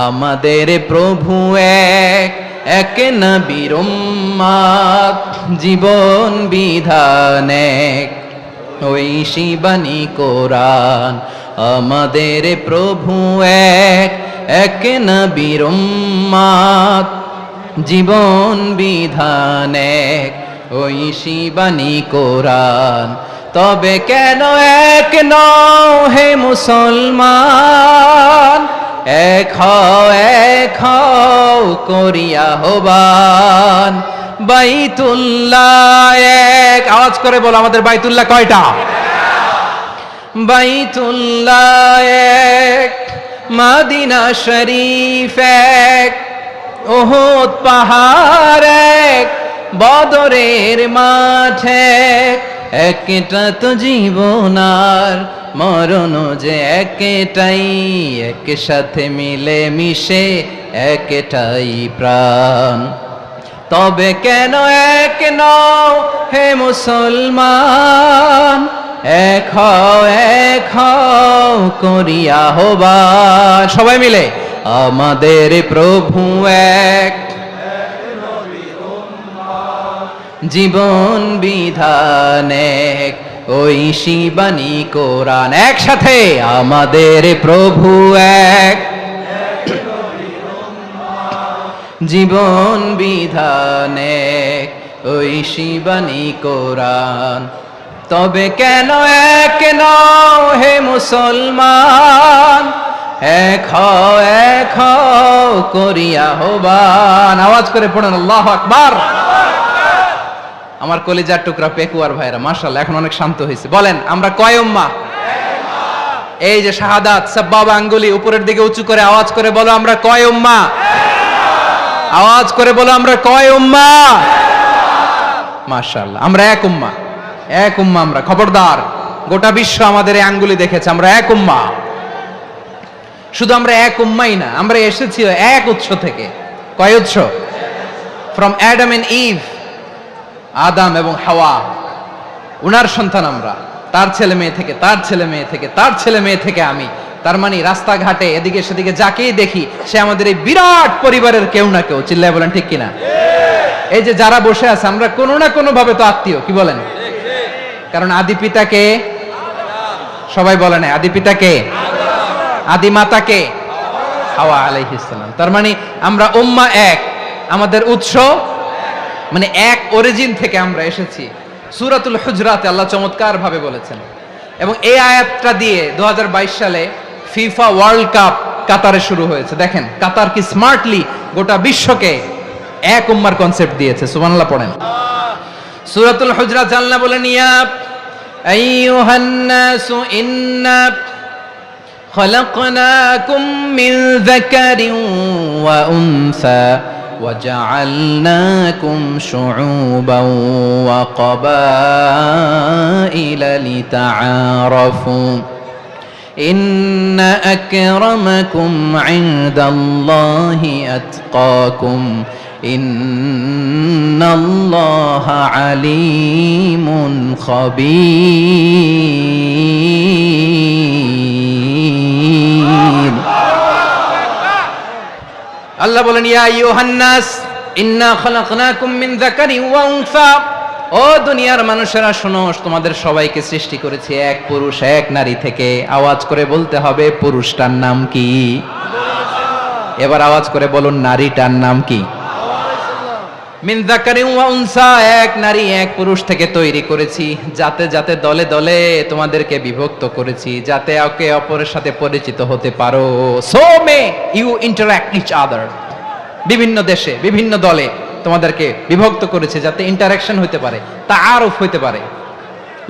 আমাদের প্রভু এক, এক নবীর উম্মত, জীবন বিধান এক, ঐশী বাণী কোরআন। আমাদের প্রভু এক, এক নবীর উম্মত, জীবন বিধান এক, ঐশী বাণী কোরআন। তবে কেন এক নও হে মুসলমান, এক হও করিয়া আহ্বান। বাইতুল্লাহ এক, আওয়াজ করে বলো আমাদের বাইতুল্লাহ কয়টা? বাইতুল্লাহ এক, মদিনা শরীফ এক, উহুদ পাহাড় এক, বদরের মাঠ এক। একটা তো জীবন আর মরণ যে একটাই, একসাথে মিলে মিশে একটাই প্রাণ। তবে কেন এক নও হে মুসলমান, এক হও করিয়া আহ্বান। সবাই মিলে আমাদের প্রভু এক, জীবন বিধান এক, ঐশী বাণী কোরআন। একসাথে আমাদের প্রভু এক, জীবন বিধান এক, ঐশী বাণী কোরআন। তবে কেন এক নও হে মুসলমান, এক হও করিয়া আহ্বান। আওয়াজ করে পড়ুন আল্লাহু আকবার। আমার কলিজার টুকরা পেকুয়ার ভাইরা মাশাআল্লাহ এখন অনেক শান্ত হয়েছে। বলেন আমরা কয় উম্মাহ? এই যে শাহাদাত সাব্বাবা আঙ্গুলি উপরের দিকে উঁচু করে আওয়াজ করে বলো আমরা কয় উম্মাহ? আওয়াজ করে বলো আমরা কয় উম্মাহ? মাশাআল্লাহ আমরা এক উম্মাহ, এক উম্মাহ আমরা। খবরদার, গোটা বিশ্ব আমাদের এই আঙ্গুলি দেখেছে, আমরা এক উম্মাহ। শুধু আমরা এক উম্মাই না, আমরা এসেছি এক উৎস থেকে। কয় উৎস? ফ্রম অ্যাডাম এন্ড ইভ, আদম এবং হাওয়া, উনার সন্তান আমরা। তার ছেলে মেয়ে থেকে, তার ছেলে মেয়ে থেকে, তার ছেলে মেয়ে থেকে আমি। তার মানে রাস্তাঘাটে এদিকে সেদিকে যাকেই দেখি সে আমাদের এই বিরাট পরিবারের কেউ না কেউ। চিল্লায় বলেন ঠিক কিনা? এই যে যারা বসে আছে আমরা কোনো না কোনো ভাবে তো আত্মীয়, কি বলেন? কারণ আদি পিতাকে সবাই বলে না, আদি পিতাকে, আদি মাতাকে হাওয়া আলাইহিস সালাম। তার মানে আমরা উম্মাহ এক, আমাদের উৎস মানে এক অরিজিন থেকে আমরা এসেছি। সূরাতুল হুজরাতে আল্লাহ চমৎকার ভাবে বলেছেন। এবং এই আয়াতটা দিয়ে 2022 সালে ফিফা ওয়ার্ল্ড কাপ কাতারে শুরু হয়েছে। দেখেন কাতার কি স্মার্টলি গোটা বিশ্বকে এক উম্মার কনসেপ্ট দিয়েছে। সুবহানাল্লাহ পড়েন। সূরাতুল হুজরাত আল্লাহ বলেন ইয়া আইয়ুহান নাসু ইন্না খলাকনাকুম মিন যাকারিন ওয়া উনসা وجعلناكم شعوبا وقبائل لتعارفوا إن أكرمكم عند الله أتقاكم إن الله عليم خبير। আল্লাহ বলেন ইয়া আইয়ুহান নাস ইন্না খলাকনাকুম মিন যাকারিন ওয়া উনসা, ও দুনিয়ার মানুষেরা শোনো, তোমাদের সবাইকে সৃষ্টি করেছি এক পুরুষ এক নারী থেকে। আওয়াজ করে বলতে হবে পুরুষটার নাম কি? এবার আওয়াজ করে বলুন নারীটার নাম কি? মিন যাকারিন ওয়া উনসা, এক নারী এক পুরুষ থেকে তৈরি করেছি। যাতে যাতে দলে দলে তোমাদেরকে বিভক্ত করেছি, যাতে একে অপরের সাথে পরিচিত হতে পারো। So may you interact each other. বিভিন্ন দেশে বিভিন্ন দলে তোমাদেরকে বিভক্ত করেছে যাতে ইন্টারঅ্যাকশন হতে পারে, তাআরুফ হতে পারে।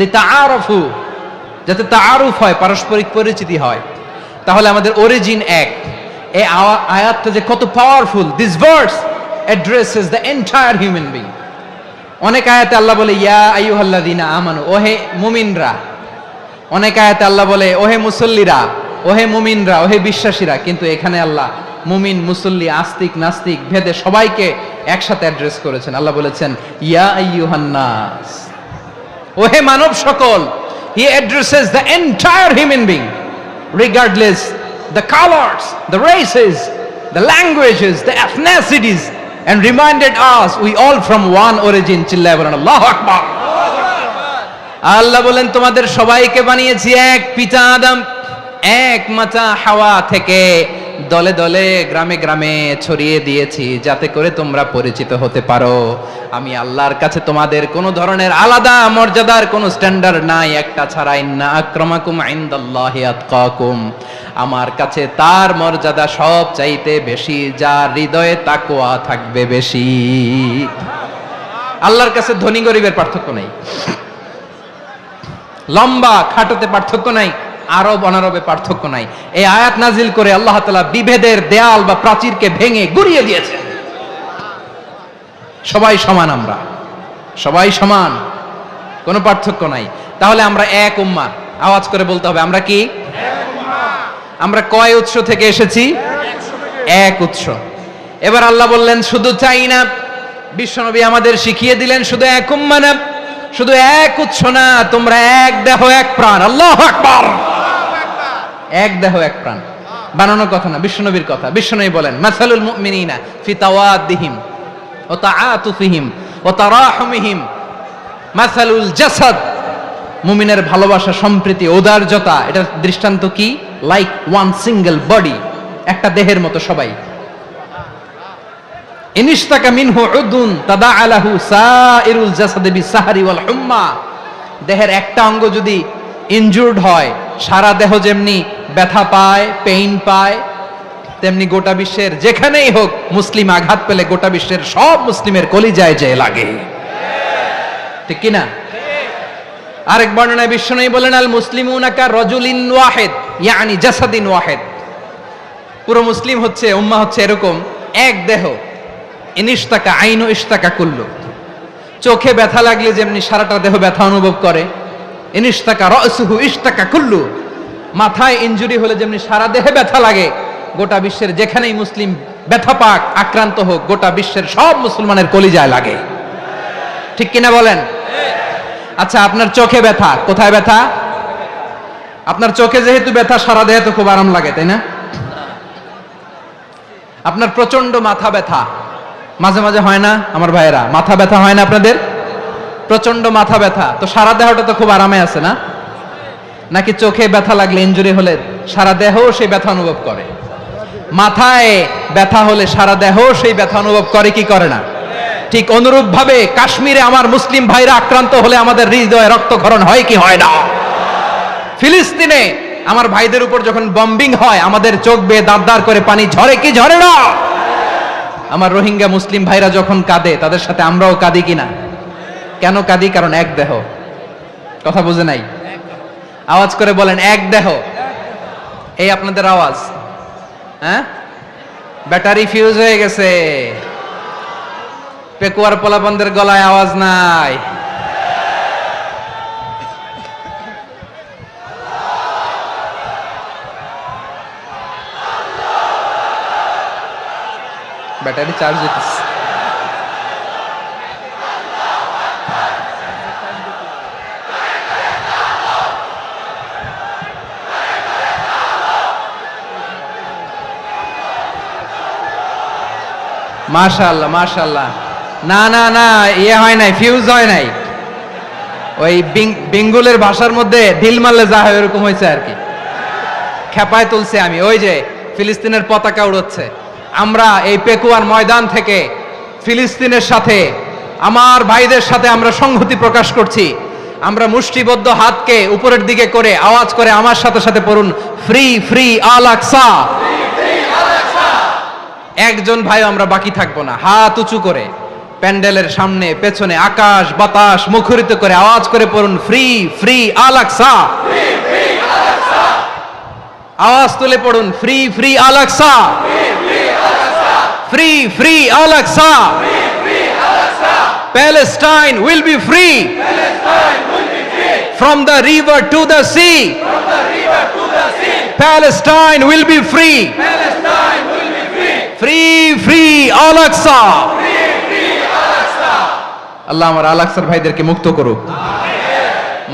লিতাআরফু, যাতে তাআরুফ হয়, পারস্পরিক পরিচিতি হয়। তাহলে আমাদের অরিজিন এক। এই আয়াতটা যে কত powerful. This verse addresses the entire human being. অনেক আয়াতে আল্লাহ বলে ইয়া আইয়ুহাল্লাযীনা আমানু, ওহে মুমিনরা। অনেক আয়াতে আল্লাহ বলে ওহে মুসল্লিরা, ওহে মুমিনরা, ওহে বিশ্বাসীরা। কিন্তু এখানে আল্লাহ মুমিন মুসল্লি আস্তিক নাস্তিক ভেদে সবাইকে একসাথে অ্যাড্রেস করেছেন। আল্লাহ বলেছেন ইয়া আইয়ুহান নাস, ওহে মানব সকল। He addresses the entire human being regardless the colors, the races, the languages, the ethnicities, and reminded us we all from one origin. চিল্লায় বলেন আল্লাহু আকবার। আল্লাহ বলেন তোমাদের সবাইকে বানিয়েছি এক পিতা আদম, এক মাতা হাওয়া থেকে, দলে দলে গ্রামে গ্রামে ছড়িয়ে দিয়েছি যাতে করে তোমরা পরিচিত হতে পারো। আমি আল্লাহর কাছে তোমাদের কোনো ধরনের আলাদা মর্যাদার কোনো স্ট্যান্ডার্ড নাই একটা ছাড়া। ইন্না আক্রামাকুম ইনদাল্লাহি আতকাকুম, আমার কাছে তার মর্যাদা সব চাইতে বেশি যার হৃদয়ে তাকওয়া থাকবে বেশি। আল্লাহর কাছে ধনী গরিবের পার্থক্য নাই, লম্বা খাটোতে পার্থক্য নাই, আরব অনারবে পার্থক্য নাই। এই আয়াত নাজিল করে আল্লাহ তাআলা বিভেদের দেয়াল বা প্রাচীরকে ভেঙে গুড়িয়ে দিয়েছেন। সবাই সমান, আমরা সবাই সমান, কোনো পার্থক্য নাই। তাহলে আমরা এক উম্মাহ, আওয়াজ করে বলতে হবে আমরা কি? আমরা কয় উৎস থেকে এসেছি? এক উৎস। এবার আল্লাহ বললেন শুধু চাই না, বিশ্বনবী আমাদের শিখিয়ে দিলেন শুধু এক উম্মাহ না, শুধু এক উৎস না, তোমরা এক দেহ এক প্রাণ। আল্লাহু আকবার। এক দেহ এক প্রাণ, বানানোর কথা না, বিশ্বনবীর কথা। বিশ্বনবী বলেন মাসালুল মুমিনিনা ফি তাওয়াদ্দিহিম ওয়া তাআতুফিহিম ওয়া তারাহুমিহিম মাসালুল জাসাদ। মুমিনের ভালোবাসা, সম্প্রীতি, ঔদার্যতা, এটা দৃষ্টান্ত কি? লাইক ওয়ান সিঙ্গেল বডি, একটা দেহের মতো সবাই। ইনিশতাকা মিনহু উদুন তাদাআ লাহু সাইরুল জাসাদি বিসাহরি ওয়াল হুম্মা। দেহের একটা অঙ্গ যদি ইনজুর্ড হয়, সারা দেহ যেমনি ব্যথা পায়, পেইন পায়, তেমনি গোটা বিশ্বের যেখানেই হোক মুসলিম আঘাত পেলে গোটা বিশ্বের সব মুসলিমের কলিজায় যে লাগে, ঠিক কি না? আরেক বর্ণনায় বিশ্বনবী বলেন আল মুসলিমুনা কা রাজুলিন ওয়াহিদ ইয়ানি জাসাদিন ওয়াহিদ। পুরো মুসলিম হচ্ছে, উম্মাহ হচ্ছে এরকম এক দেহ। ইনিশতাকা আইনু ইশতাকা কুল্লু। চোখে ব্যথা লাগলে যেমনি সারাটা দেহ ব্যথা অনুভব করে, ইনিশতাকা রাসুহু ইশতাকা কুল্লু। মাথায় ইনজুরি হলে যেমনি সারা দেহে ব্যথা লাগে, গোটা বিশ্বের যেখানেই মুসলিম ব্যথা পাক, আক্রান্ত হোক, গোটা বিশ্বের সব মুসলমানের কলিজায় লাগে, ঠিক কিনা বলেন? আচ্ছা, আপনার চোখে ব্যথা, কোথায় ব্যথা? আপনার চোখে যেহেতু ব্যথা, সারা দেহে তো খুব আরাম লাগে, তাই না? আপনার প্রচন্ড মাথা ব্যথা মাঝে মাঝে হয় না আমার ভাইয়েরা? মাথা ব্যথা হয় না আপনাদের? প্রচন্ড মাথা ব্যথা, তো সারা দেহটা তো খুব আরামে আছে না? নাকি চোখে ব্যথা লাগলে, ইনজুরি হলে সারা দেহ সেই ব্যথা অনুভব করে? মাথায় ব্যথা হলে সারা দেহ সেই ব্যথা অনুভব করে কি করে না? ঠিক অনুরূপ ভাবে কাশ্মীরে আমার মুসলিম ভাইরা আক্রান্ত হলে আমাদের হৃদয়ে রক্তক্ষরণ হয় কি হয় না? ফিলিস্তিনে আমার ভাইদের উপর যখন বম্বিং হয়, আমাদের চোখ বেয়ে দাঁত দাঁড় করে পানি ঝরে কি ঝরে না? আমার রোহিঙ্গা মুসলিম ভাইরা যখন কাঁদে, তাদের সাথে আমরাও কাঁদি কিনা? কেন কাঁদি? কারণ এক দেহ। কথা বুঝে নাই? আওয়াজ করে বলেন এক দেহ। এই আপনাদের আওয়াজ, হ্যাঁ? ব্যাটারি ফিউজ হয়ে গেছে, পেকুয়ার পোলাপানদের গলায় আওয়াজ নাই। ব্যাটারি চার্জ হইতেছে। মাশাআল্লাহ মাশাআল্লাহ। না না না, ইয়ে হয় নাই, ফিউজ হয় নাই। ওই বেঙ্গলের ভাষার মধ্যে ঢিল মারলে যা হয় এরকম হয়েছে আর কি। খেপায় তুলছে আমি। ওই যে ফিলিস্তিনের পতাকা উড়ছে, আমরা এই পেকুয়ার ময়দান থেকে ফিলিস্তিনের সাথে, আমার ভাইদের সাথে আমরা সংহতি প্রকাশ করছি। আমরা মুষ্টিবদ্ধ হাতকে উপরের দিকে করে আওয়াজ করে আমার সাথে সাথে পড়ুন, ফ্রি ফ্রি আল আকসা। একজন ভাই আমরা বাকি থাকবো না। হাত উঁচু করে প্যান্ডেলের সামনে পেছনে আকাশ বাতাস মুখরিত করে আওয়াজ করে পড়ুন, ফ্রি ফ্রি আল আকসা। আওয়াজ তুলে পড়ুন, free free Al Aqsa, free free Al Aqsa. Palestine will be free from the river to the sea. Palestine will be free. Free free Al Aqsa. আল্লাহ আমার আল আকসার ভাইদেরকে মুক্ত করুক।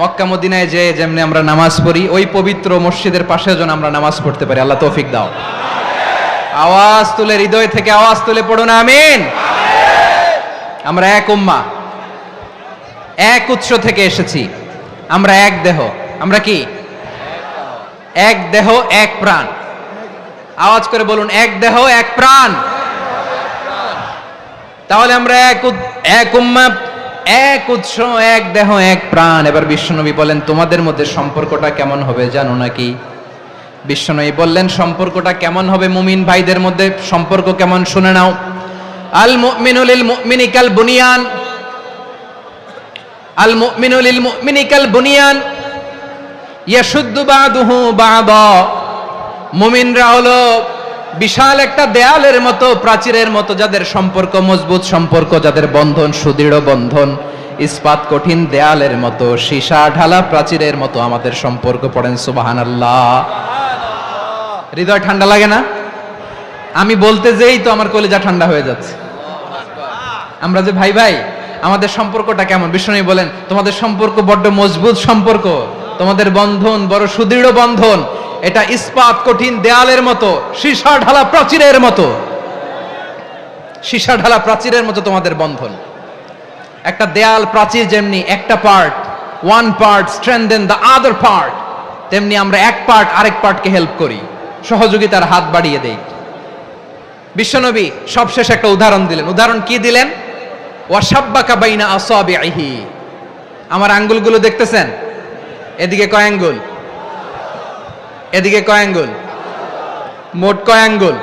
মক্কা মদিনায় যে যেমনি আমরা নামাজ পড়ি, ওই পবিত্র মসজিদের পাশে যেন আমরা নামাজ পড়তে পারি। আল্লাহ তৌফিক দাও। আওয়াজ তুলে, হৃদয় থেকে আওয়াজ তুলে পড়ুন আমিন। আমরা এক উম্মাহ, এক উৎস থেকে এসেছি, আমরা এক দেহ। আমরা কি? এক দেহ এক প্রাণ। আওয়াজ করে বলুন, এক দেহ এক প্রাণ। তাহলে আমরা এক উম্মাহ, এক উৎস, এক দেহ এক প্রাণ। এবার বিশ্বনবী বলেন, তোমাদের মধ্যে সম্পর্কটা কেমন হবে জানো নাকি? বিশ্বনবী বললেন, সম্পর্কটা কেমন হবে মুমিন ভাইদের মধ্যে? সম্পর্ক কেমন শুনে নাও। আল মুমিনু লিল মুমিনি কাল বুনিয়ান, আল মুমিনু লিল মুমিনি কাল বুনিয়ান ইয়াশুদ্দু বাদুহু বাদা। মুমিনরা হলো বিশাল একটা দেয়ালের মতো, প্রাচীরের মতো, যাদের সম্পর্ক মজবুত সম্পর্ক, যাদের বন্ধন সুদৃঢ় বন্ধন, ইস্পাত কঠিন দেয়ালের মতো, সীসা ঢালা প্রাচীরের মতো আমাদের সম্পর্ক। পড়েন সুবহানাল্লাহ। হৃদয় ঠান্ডা লাগে না? আমি বলতে যেই তো আমার কলিজা ঠান্ডা হয়ে যাচ্ছে। আমরা যে ভাই ভাই, আমাদের সম্পর্কটা কেমন? বিষ্ণু বলেন, তোমাদের সম্পর্ক বড্ড মজবুত সম্পর্ক, তোমাদের বন্ধন বড় সুদৃঢ় বন্ধন, এটা ইস্পাত কঠিন দেয়ালের মতো, সীসা ঢালা প্রাচীরের মতো, সীসা ঢালা প্রাচীরের মতো তোমাদের বন্ধন। একটা দেয়াল প্রাচীর যেমনি একটা part, one part strengthen the other part, তেমনি আমরা এক পার্ট আরেক পার্টকে হেল্প করি, সহযোগিতার হাত বাড়িয়ে দেই। বিশ্বনবী সবশেষ একটা উদাহরণ দিলেন। উদাহরণ কি দিলেন? ওয়াসাব্বাকা বাইনা আসাবিহি। আমার আঙ্গুলগুলো দেখতেছেন? এদিকে কয় আঙ্গুল? এদিকে কয় আঙ্গুল? মোট কয় আঙ্গুল?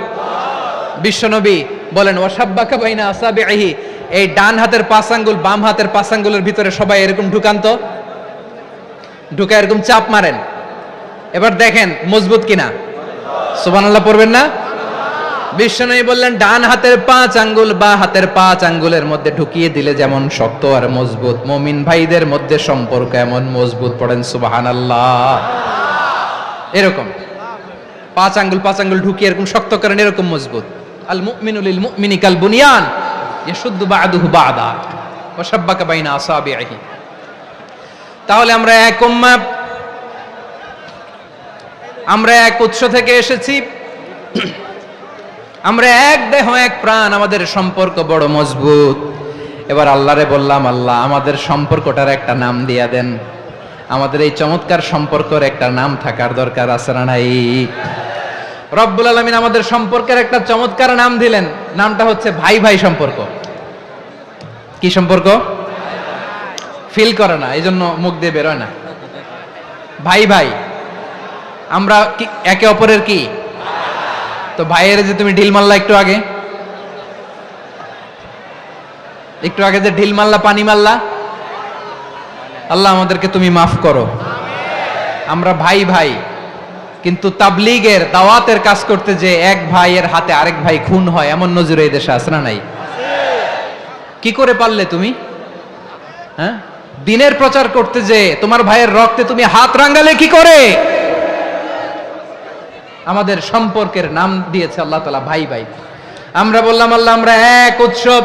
বিশ্বনবী বলেন, ওয়াসাব্বাকা বাইনা আসাবিহি। এই ডান হাতের 5 আঙ্গুল বাম হাতের 5 আঙ্গুলের ভিতরে সবাই এরকম ঢুকান্ত, ঢুকা এরকম চাপ মারেন। এবার দেখেন মজবুত কিনা। সুবহানাল্লাহ পড়বেন না? বিশ্বনবী বললেন, ডান হাতের 5 আঙ্গুল বা হাতের 5 আঙ্গুলের মধ্যে ঢুকিয়ে দিলে যেমন শক্ত আর মজবুত, মুমিন ভাইদের মধ্যে সম্পর্ক এমন মজবুত। পড়েন সুবহানাল্লাহ। এরকম 5 আঙ্গুল ঢুকিয়ে এরকম শক্ত করেন, এরকম মজবুত। আল মুমিনু লিল মুমিনি কাল বুনিয়ান ইয়াশুদ্দু বাদুহু বাদা ওয়া শাব্বাকা বাইনা আসাবিহি। তাহলে আমরা এক উম্মাহ, আমরা এক উৎস থেকে এসেছি, আমরা এক দেহ এক প্রাণ, আমাদের সম্পর্ক বড় মজবুত। এবার আল্লাহরে বললাম, আল্লাহ আমাদের সম্পর্কটার একটা নাম দিয়া দেন। আমাদের এই চমৎকার সম্পর্কের একটা নাম থাকার দরকার আছে না নাই? রব্বুল আলামিন আমাদের সম্পর্কের একটা চমৎকার নাম দিলেন। নামটা হচ্ছে ভাই ভাই সম্পর্ক। কি সম্পর্ক? ফিল করে না, এই জন্য মুখ দিয়ে বেরোয় না। ভাই ভাই, আমরা একে অপরের কি? তো ভাইয়ের যে তুমি ঢিল মারলা একটু আগে, যে ঢিল মারলা, পানি মারলা, আল্লাহ আমাদেরকে তুমি মাফ করো। আমরা ভাই ভাই, কিন্তু তাবলীগের দাওয়াতের কাজ করতে যে এক ভাইয়ের হাতে আরেক ভাই খুন হয়, এমন নজির এই দেশে আছে না নাই? কি করে পারলে তুমি? হ্যাঁ, দিনের প্রচার করতে যে তোমার ভাইয়ের রক্তে তুমি হাত রাঙ্গালে কি করে? আমাদের সম্পর্কের নাম দিয়েছে আল্লাহ তাআলা ভাই ভাই। আমরা বললাম, আল্লাহ আমরা এক উৎসব,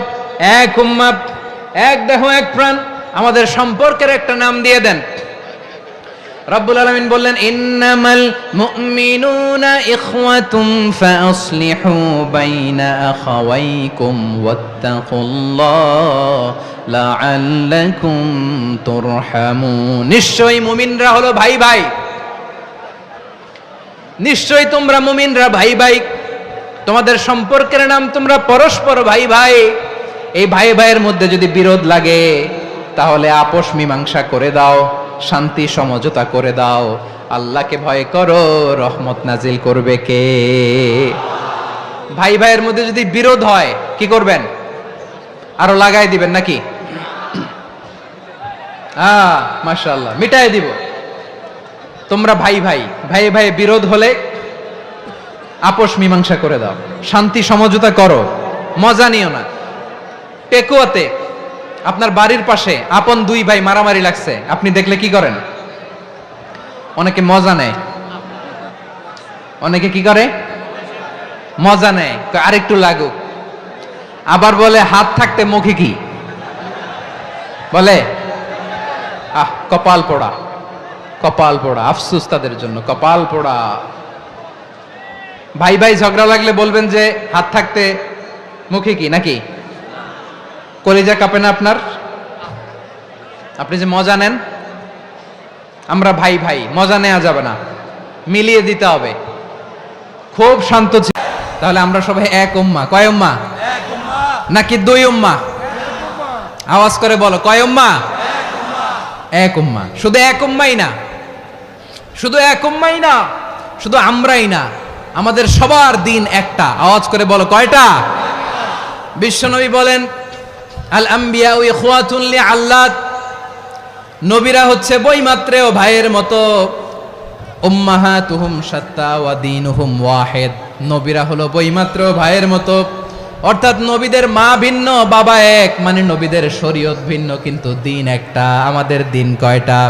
এক উম্মাহ, এক দেহ এক প্রাণ, আমাদের সম্পর্কের একটা নাম দিয়ে দেন। রব্বুল আলামিন বললেন, ইন্নামাল মুমিনুনা ইখওয়াতুম ফাসলিহু বাইনা আখাওয়াইকুম ওয়াত্তাকুল্লাহ লাআল্লাকুম তুরহামুন। নিশ্চয়ই মুমিনরা হলো ভাই ভাই, নিশ্চয়ই তোমরা মুমিনরা ভাই ভাই, তোমাদের সম্পর্কের নাম তোমরা পরস্পর ভাই ভাই। এই ভাই ভাইয়ের মধ্যে যদি বিরোধ লাগে তাহলে আপোষ মীমাংসা করে দাও, শান্তি সমঝোতা করে দাও। আল্লাহকে ভয় করো, রহমত নাজিল করবে কে? ভাই ভাইয়ের মধ্যে যদি বিরোধ হয় কি করবেন? আরো লাগাই দিবেন নাকি? মাশাআল্লাহ, মিটাই দিব। তোমরা ভাই ভাই, ভাই ভাই বিরোধ হলে আপোষ মীমাংসা করে দাও, শান্তি সমঝোতা করো, মজা নিও না। পেকুয়াতে আপনার বাড়ির পাশে আপন 2 ভাই মারামারি লাগছে, আপনি দেখলে কি করেন? অনেকে মজা নেয়। অনেকে কি করে? মজা নেয়, আরেকটু লাগুক। আবার বলে হাত থাকতে মুখে কি বলে? কপাল পোড়া, কপাল পোড়া। আফসোস তাদের জন্য, কপাল পোড়া। ভাই ভাই ঝগড়া লাগলে বলবেন যে হাত থাকতে মুখে কি নাকি? কলিজা কাঁপে না আপনার? আপনি যে মজা নেন, আমরা ভাই ভাই, মজা নেওয়া যাবে না, মিলিয়ে দিতে হবে। খুব শান্ত ছিল। তাহলে আমরা সবাই এক উম্মাহ। কয় উম্মাহ? নাকি দুই উম্মাহ? আওয়াজ করে বলো, কয় উম্মাহ? এক উম্মাহ। শুধু এক উম্মাই না, শুধু এক উম্মাই না, শুধু আমরাই না, আমাদের সবার দিন একটা। আওয়াজ করে বলো, কয়টা? বিশ্বনবী বলেন, আল আম্বিয়া ইখওয়াতুন লিআল্লাত, নবীরা হচ্ছে বৈমাত্রেয় ভাইয়ের মতো। উম্মাহাতুহুম শাত্তা ওয়া দীনুহুম ওয়াহিদ, নবীরা হলো বৈমাত্রেয় ভাইয়ের মতো। অর্থাৎ নবীদের মা ভিন্ন, বাবা এক, মানে নবীদের শরীয়ত ভিন্ন, কিন্তু দিন একটা। আমাদের দিন কয়টা?